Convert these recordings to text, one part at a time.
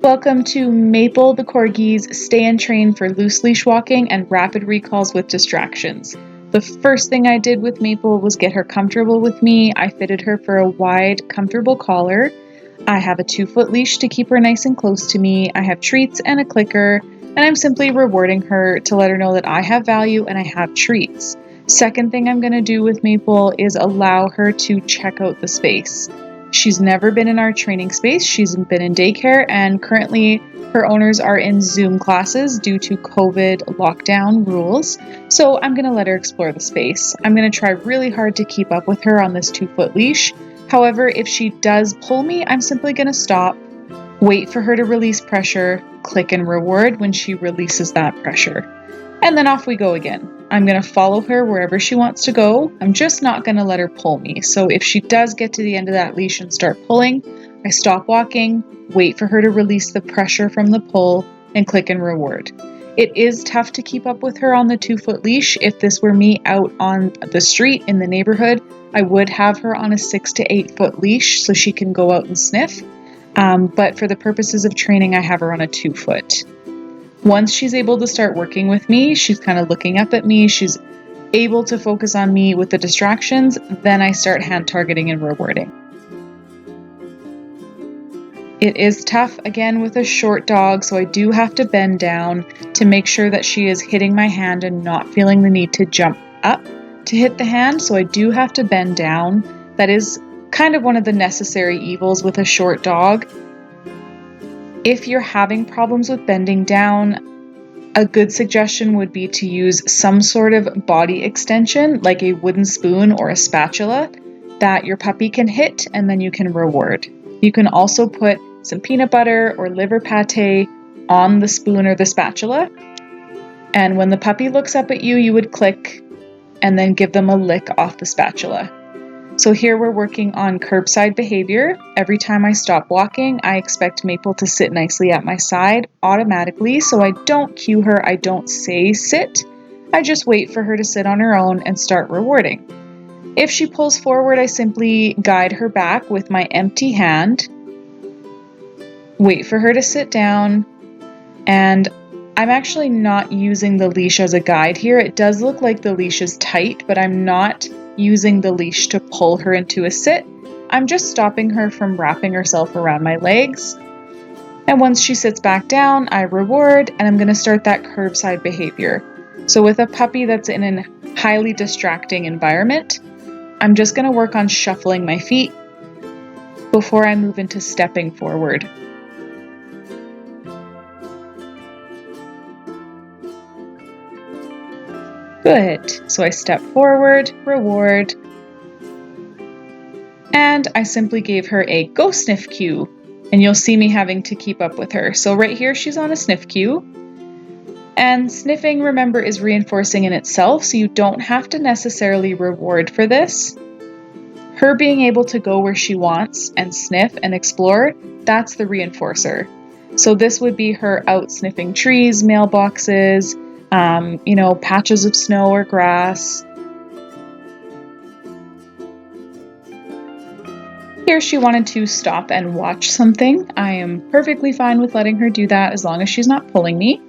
Welcome to Maple the Corgi's Stay and Train for Loose Leash Walking and Rapid Recalls with Distractions. The first thing I did with Maple was get her comfortable with me. I fitted her for a wide, comfortable collar. I have a 2-foot leash to keep her nice and close to me. I have treats and a clicker, and I'm simply rewarding her to let her know that I have value and I have treats. Second thing I'm going to do with Maple is allow her to check out the space. She's never been in our training space. She's been in daycare, and currently her owners are in Zoom classes due to COVID lockdown rules. So I'm going to let her explore the space. I'm going to try really hard to keep up with her on this 2-foot leash. However, if she does pull me, I'm simply going to stop, wait for her to release pressure, click and reward when she releases that pressure. And then off we go again. I'm going to follow her wherever she wants to go. I'm just not going to let her pull me. So if she does get to the end of that leash and start pulling, I stop walking, wait for her to release the pressure from the pull, and click and reward. It is tough to keep up with her on the 2-foot leash. If this were me out on the street in the neighborhood, I would have her on a 6 to 8 foot leash so she can go out and sniff. But for the purposes of training, I have her on a 2-foot. Once she's able to start working with me, she's kind of looking up at me, she's able to focus on me with the distractions, then I start hand targeting and rewarding. It is tough, again, with a short dog, so I do have to bend down to make sure that she is hitting my hand and not feeling the need to jump up to hit the hand, so I do have to bend down. That is kind of one of the necessary evils with a short dog. If you're having problems with bending down, a good suggestion would be to use some sort of body extension, like a wooden spoon or a spatula, that your puppy can hit and then you can reward. You can also put some peanut butter or liver pate on the spoon or the spatula, and when the puppy looks up at you, you would click and then give them a lick off the spatula. So here we're working on curbside behavior. Every time I stop walking, I expect Maple to sit nicely at my side automatically, so I don't cue her, I don't say sit. I just wait for her to sit on her own and start rewarding. If she pulls forward, I simply guide her back with my empty hand, wait for her to sit down, and I'm actually not using the leash as a guide here. It does look like the leash is tight, but I'm not using the leash to pull her into a sit. I'm just stopping her from wrapping herself around my legs. And once she sits back down, I reward, and I'm going to start that curbside behavior. So with a puppy that's in a highly distracting environment, I'm just going to work on shuffling my feet before I move into stepping forward. Good. So I step forward, reward, and I simply gave her a go sniff cue, and you'll see me having to keep up with her. So right here, she's on a sniff cue, and sniffing, remember, is reinforcing in itself, so you don't have to necessarily reward for this. Her being able to go where she wants and sniff and explore, that's the reinforcer. So this would be her out sniffing trees, mailboxes, patches of snow or grass. Here she wanted to stop and watch something. I am perfectly fine with letting her do that as long as she's not pulling me.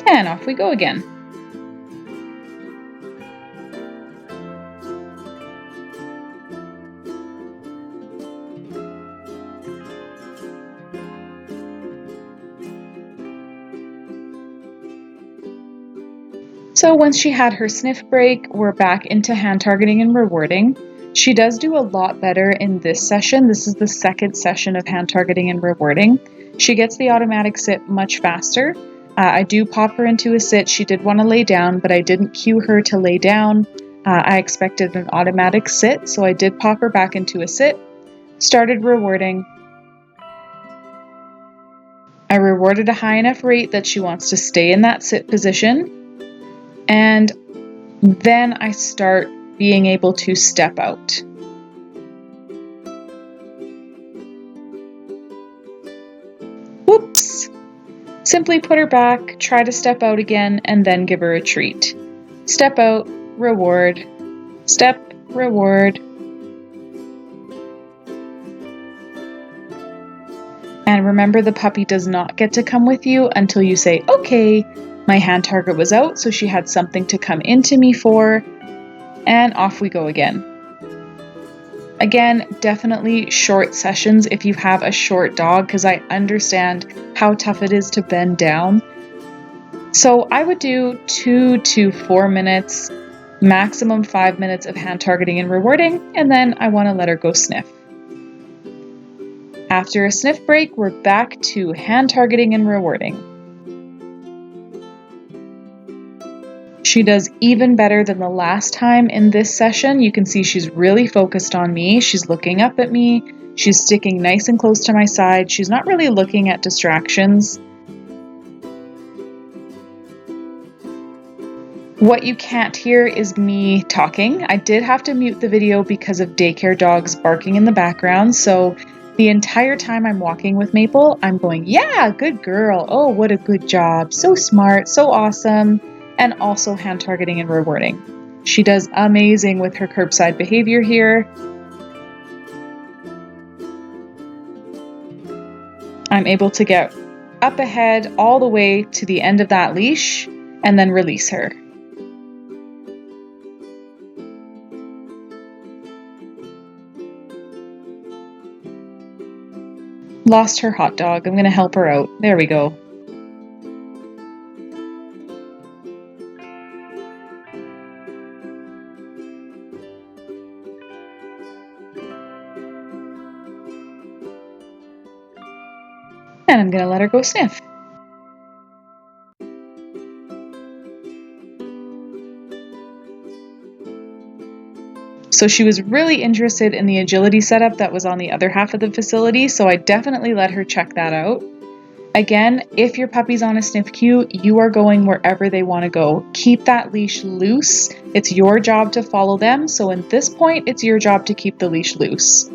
And off we go again. So once she had her sniff break, we're back into hand targeting and rewarding. She does do a lot better in this session. This is the second session of hand targeting and rewarding. She gets the automatic sit much faster. I do pop her into a sit. She did want to lay down, but I didn't cue her to lay down. I expected an automatic sit, so I did pop her back into a sit, started rewarding. I rewarded a high enough rate that she wants to stay in that sit position. And then I start being able to step out. Whoops! Simply put her back, try to step out again, and then give her a treat. Step out, reward, step, reward. And remember, the puppy does not get to come with you until you say, okay, my hand target was out, so she had something to come into me for, and off we go again. Again, definitely short sessions if you have a short dog, because I understand how tough it is to bend down. So I would do 2 to 4 minutes, maximum 5 minutes of hand targeting and rewarding, and then I want to let her go sniff. After a sniff break, we're back to hand targeting and rewarding. She does even better than the last time in this session. You can see she's really focused on me. She's looking up at me. She's sticking nice and close to my side. She's not really looking at distractions. What you can't hear is me talking. I did have to mute the video because of daycare dogs barking in the background. So the entire time I'm walking with Maple, I'm going, yeah, good girl. Oh, what a good job. So smart, so awesome. And also hand targeting and rewarding. She does amazing with her curbside behavior here. I'm able to get up ahead all the way to the end of that leash and then release her. Lost her hot dog. I'm going to help her out. There we go. And I'm going to let her go sniff. So she was really interested in the agility setup that was on the other half of the facility, so I definitely let her check that out. Again, if your puppy's on a sniff queue, you are going wherever they want to go. Keep that leash loose. It's your job to follow them, so at this point, it's your job to keep the leash loose.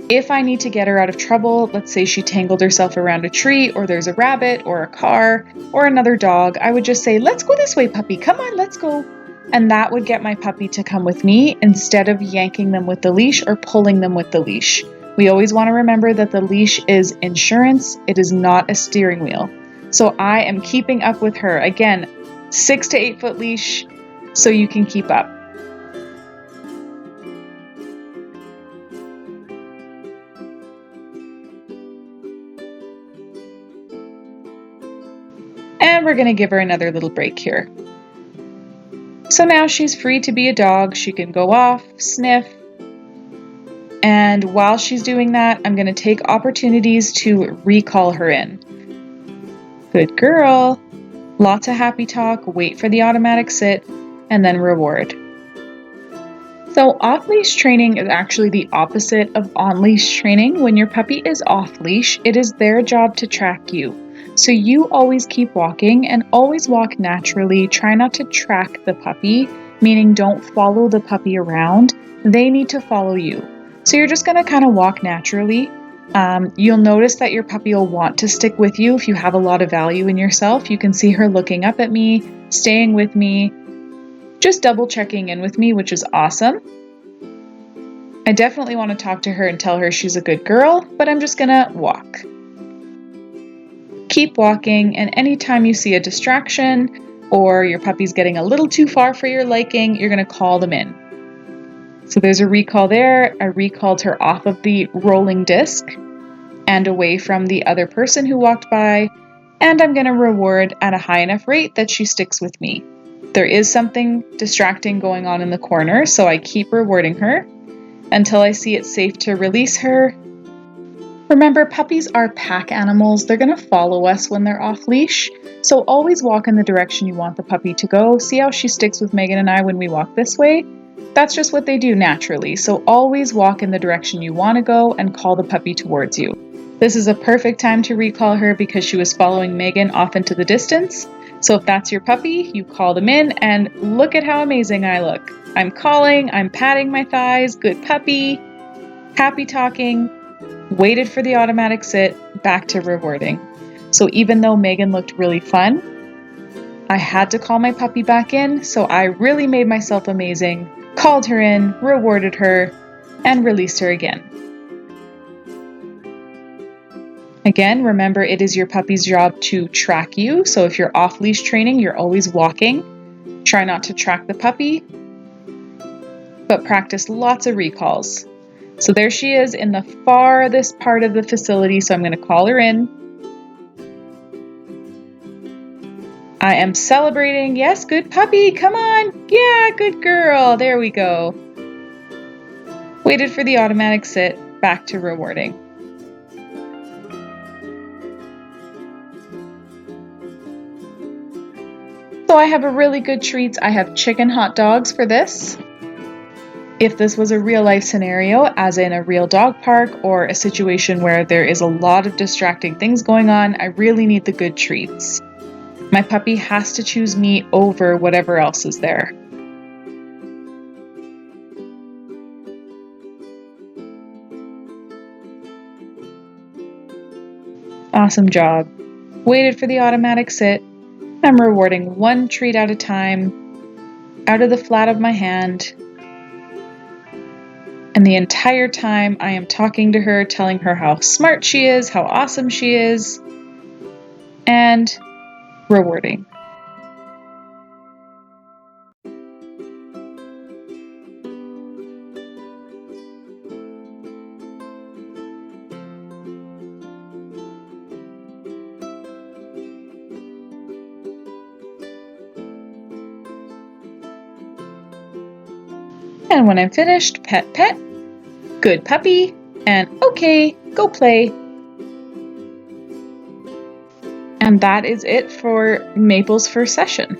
If I need to get her out of trouble, let's say she tangled herself around a tree, or there's a rabbit, or a car, or another dog, I would just say, let's go this way, puppy, come on, let's go. And that would get my puppy to come with me instead of yanking them with the leash or pulling them with the leash. We always want to remember that the leash is insurance, it is not a steering wheel. So I am keeping up with her. Again, 6 to 8 foot leash so you can keep up. And we're going to give her another little break here. So now she's free to be a dog. She can go off, sniff. And while she's doing that, I'm going to take opportunities to recall her in. Good girl. Lots of happy talk, wait for the automatic sit, and then reward. So off-leash training is actually the opposite of on-leash training. When your puppy is off-leash, it is their job to track you. So you always keep walking and always walk naturally. Try not to track the puppy, meaning don't follow the puppy around. They need to follow you. So you're just going to kind of walk naturally. You'll notice that your puppy will want to stick with you if you have a lot of value in yourself. You can see her looking up at me, staying with me, just double checking in with me, which is awesome. I definitely want to talk to her and tell her she's a good girl, but I'm just going to walk. Keep walking, and anytime you see a distraction or your puppy's getting a little too far for your liking, you're going to call them in. So there's a recall there. I recalled her off of the rolling disc and away from the other person who walked by, and I'm going to reward at a high enough rate that she sticks with me. There is something distracting going on in the corner, so I keep rewarding her until I see it safe to release her. Remember, puppies are pack animals. They're going to follow us when they're off leash. So always walk in the direction you want the puppy to go. See how she sticks with Megan and I when we walk this way? That's just what they do naturally. So always walk in the direction you want to go and call the puppy towards you. This is a perfect time to recall her because she was following Megan off into the distance. So if that's your puppy, you call them in and look at how amazing I look. I'm calling, I'm patting my thighs, good puppy, happy talking. Waited for the automatic sit, back to rewarding. So even though Megan looked really fun, I had to call my puppy back in, so I really made myself amazing, called her in, rewarded her, and released her again. Again, remember it is your puppy's job to track you, so if you're off-leash training, you're always walking. Try not to track the puppy, but practice lots of recalls. So there she is in the farthest part of the facility, so I'm going to call her in. I am celebrating. Yes, good puppy, come on. Yeah, good girl. There we go. Waited for the automatic sit, back to rewarding. So I have a really good treats. I have chicken hot dogs for this. If this was a real life scenario, as in a real dog park or a situation where there is a lot of distracting things going on, I really need the good treats. My puppy has to choose me over whatever else is there. Awesome job. Waited for the automatic sit. I'm rewarding one treat at a time, out of the flat of my hand. And the entire time I am talking to her, telling her how smart she is, how awesome she is, and rewarding. And when I'm finished, pet, pet, good puppy, and okay, go play. And that is it for Maple's first session.